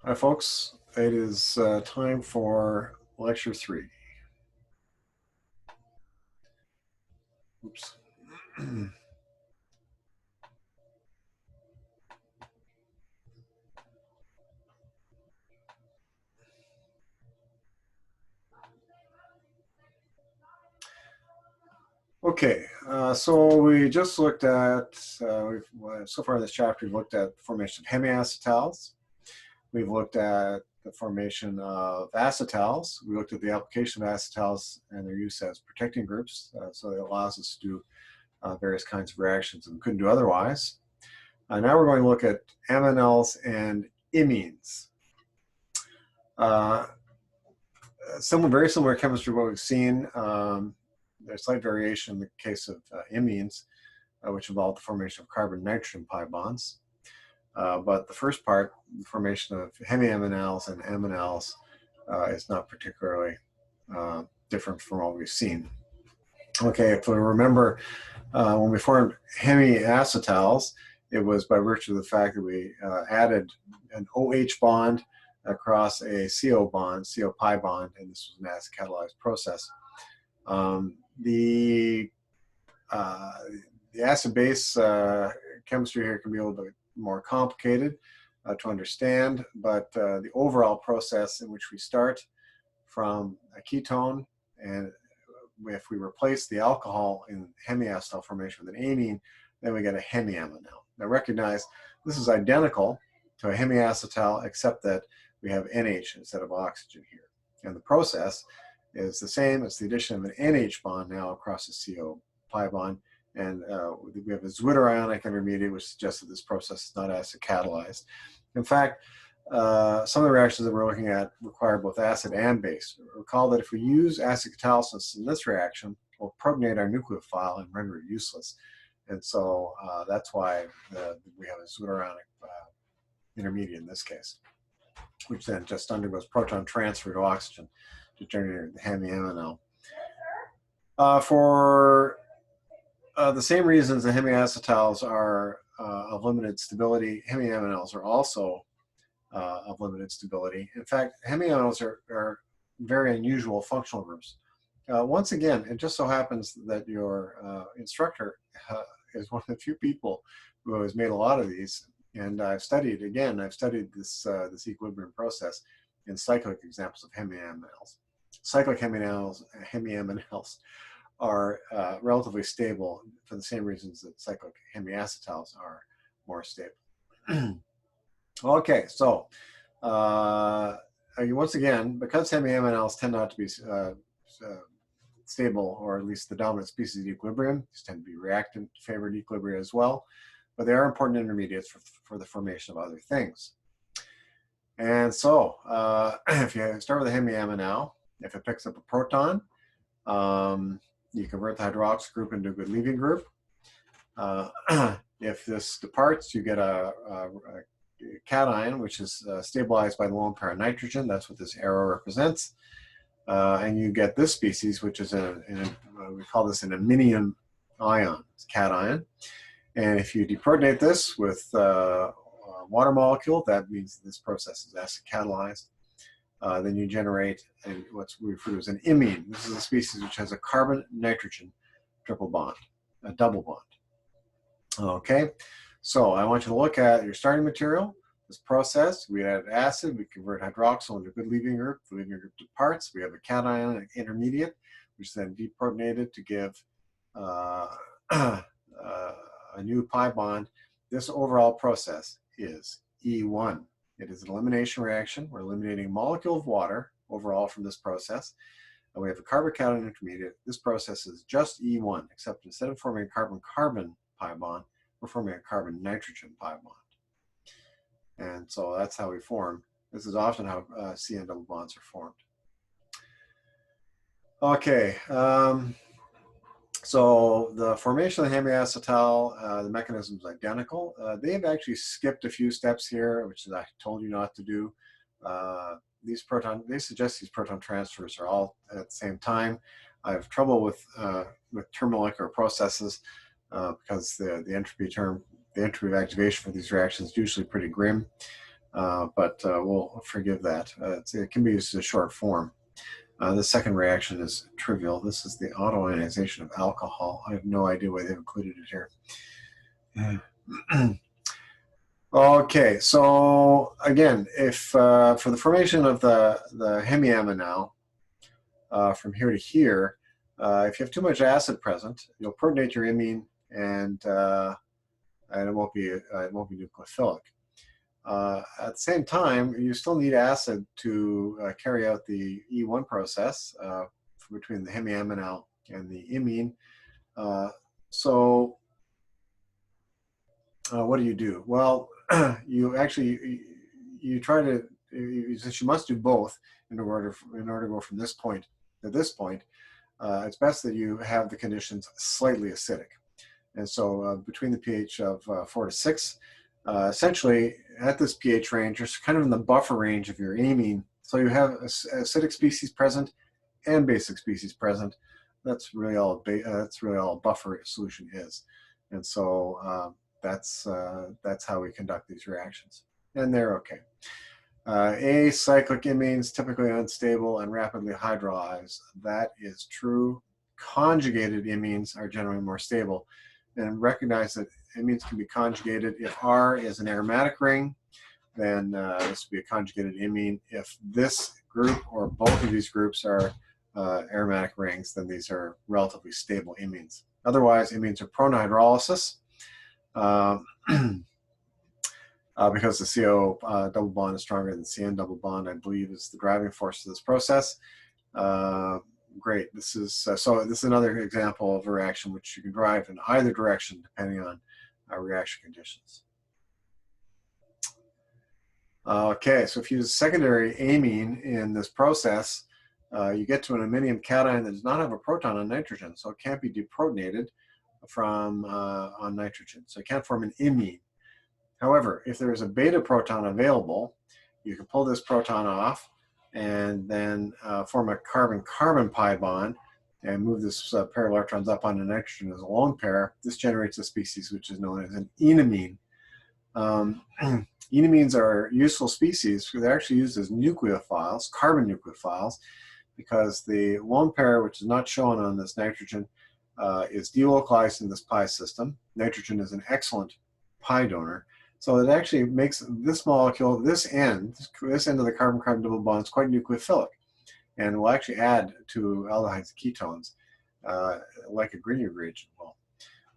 Hi folks, it is time for lecture 3. Oops. Okay, so we just looked at, so far in this chapter, we've looked at the formation of hemiacetals. We've looked at the formation of acetals. We looked at the application of acetals and their use as protecting groups. So it allows us to do various kinds of reactions and we couldn't do otherwise. Now we're going to look at aminals and imines. Very similar chemistry to what we've seen. There's slight variation in the case of imines, which involved the formation of carbon-nitrogen pi bonds. But the first part, the formation of hemiaminals and aminals, is not particularly different from what we've seen. Okay, if we remember, when we formed hemiacetals, it was by virtue of the fact that we added an OH bond across a CO bond, CO pi bond, and this was an acid catalyzed process. The acid-base chemistry here can be a little bit more complicated to understand, but the overall process in which we start from a ketone, and if we replace the alcohol in hemiacetal formation with an amine, then we get a hemiaminal. Now recognize this is identical to a hemiacetal except that we have NH instead of oxygen here. And the process is the same. It's the addition of an NH bond now across the CO pi bond. And we have a zwitterionic intermediate, which suggests that this process is not acid catalyzed. In fact, some of the reactions that we're looking at require both acid and base. Recall that if we use acid catalysis in this reaction, we'll protonate our nucleophile and render it useless. And so that's why we have a zwitterionic intermediate in this case, which then just undergoes proton transfer to oxygen to generate the hemiaminal. For the same reasons the hemiacetals are of limited stability, hemiaminals are also of limited stability. In fact, hemiaminals are very unusual functional groups. Once again, it just so happens that your instructor is one of the few people who has made a lot of these. And I've studied this equilibrium process in cyclic examples of hemiaminals. Cyclic hemiaminals are relatively stable for the same reasons that cyclic hemiacetals are more stable. Okay, so once again, because hemiaminals tend not to be stable, or at least the dominant species of equilibrium, these tend to be reactant favored equilibria as well, but they are important intermediates for the formation of other things. And so if you start with a hemiaminal, if it picks up a proton, you convert the hydroxyl group into a good leaving group. If this departs, you get a cation, which is stabilized by the lone pair of nitrogen. That's what this arrow represents. And you get this species, which is we call this an iminium ion. It's cation. And if you deprotonate this with a water molecule, that means that this process is acid catalyzed. Then you generate what's referred to as an imine. This is a species which has a carbon-nitrogen triple bond, a double bond. Okay, so I want you to look at your starting material. This process, we add acid, we convert hydroxyl into a good leaving group. The leaving group departs. We have a cation intermediate, which is then deprotonated to give a new pi bond. This overall process is E1. It is an elimination reaction. We're eliminating a molecule of water overall from this process. And we have a carbon-cation intermediate. This process is just E1, except instead of forming a carbon-carbon pi bond, we're forming a carbon-nitrogen pi bond. And so that's how we form. This is often how CN double bonds are formed. Okay, so the formation of the hemiacetal, the mechanism is identical. They've actually skipped a few steps here, which I told you not to do. They suggest these proton transfers are all at the same time. I have trouble with thermomolecular processes because the entropy of activation for these reactions is usually pretty grim. but we'll forgive that. It can be used as a short form. The second reaction is trivial. This is the autoionization of alcohol. I have no idea why they've included it here. Okay, so again, if for the formation of the hemiaminal from here to here, if you have too much acid present, you'll protonate your imine, and it won't be nucleophilic. At the same time, you still need acid to carry out the E1 process between the hemiaminal and the imine. So what do? Well, you actually you try to, since you must do both in order to go from this point to this point. It's best that you have the conditions slightly acidic, and so between the pH of 4 to 6. Essentially, at this pH range, you're kind of in the buffer range of your amine. So you have acidic species present and basic species present. That's really all a buffer solution is, and so that's how we conduct these reactions, and they're okay. Acyclic imines typically unstable and rapidly hydrolyze. That is true. Conjugated imines are generally more stable, and recognize that imines can be conjugated. If R is an aromatic ring, then this would be a conjugated imine. If this group or both of these groups are aromatic rings, then these are relatively stable imines. Otherwise, imines are prone to hydrolysis because the CO double bond is stronger than the CN double bond, I believe, is the driving force of this process. Great. This is another example of a reaction which you can drive in either direction depending on reaction conditions. Okay, so if you use secondary amine in this process, you get to an iminium cation that does not have a proton on nitrogen, so it can't be deprotonated from on nitrogen, so it can't form an imine. However, if there is a beta proton available, you can pull this proton off and then form a carbon-carbon pi bond and move this pair of electrons up onto nitrogen as a lone pair. This generates a species which is known as an enamine. Enamines are useful species because they're actually used as nucleophiles, carbon nucleophiles, because the lone pair, which is not shown on this nitrogen, is delocalized in this pi system. Nitrogen is an excellent pi donor. So it actually makes this molecule, this end of the carbon-carbon double bond is quite nucleophilic, and will actually add to aldehydes and ketones like a Grignard reagent will.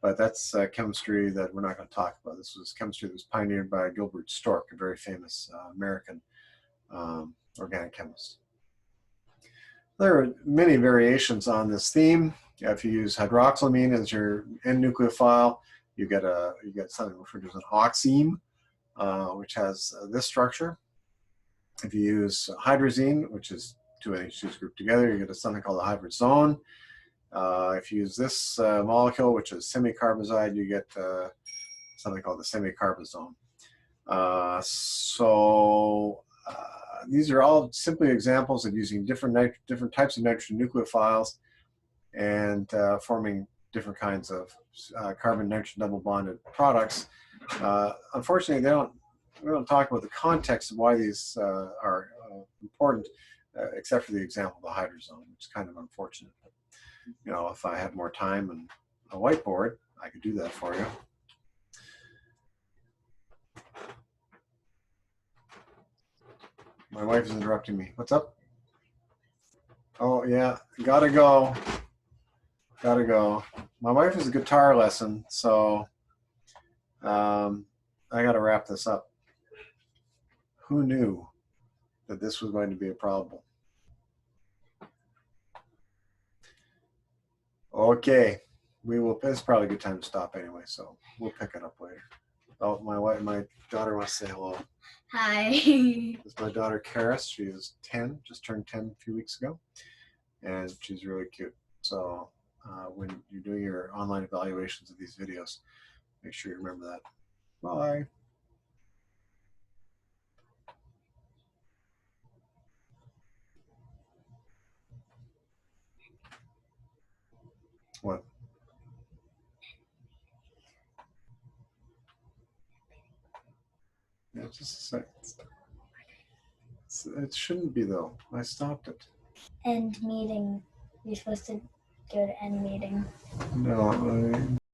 But that's chemistry that we're not going to talk about. This was chemistry that was pioneered by Gilbert Stork, a very famous American organic chemist. There are many variations on this theme. If you use hydroxylamine as your end nucleophile, you get something referred to as an oxime, which has this structure. If you use hydrazine, which is two NH2s grouped together, you get something called a hybridizone. If you use this molecule, which is semicarbazide, you get something called the semicarbazone. These are all simply examples of using different types of nitrogen nucleophiles and forming different kinds of carbon-nitrogen double bonded products. Unfortunately, we don't talk about the context of why these are important, except for the example of the hydrazone, which is kind of unfortunate. But, you know, if I had more time and a whiteboard, I could do that for you. My wife is interrupting me. What's up? Oh, yeah, gotta go. Gotta go. My wife has a guitar lesson, so I gotta wrap this up. Who knew that this was going to be a problem? Okay, it's probably a good time to stop anyway, so we'll pick it up later. Oh, my daughter wants to say hello. Hi. This is my daughter, Karis. She is 10, just turned 10 a few weeks ago, and she's really cute. So when you're doing your online evaluations of these videos, make sure you remember that. Bye. What? Yeah. Just a sec. It shouldn't be though. I stopped it. End meeting. You're supposed to go to end meeting. No,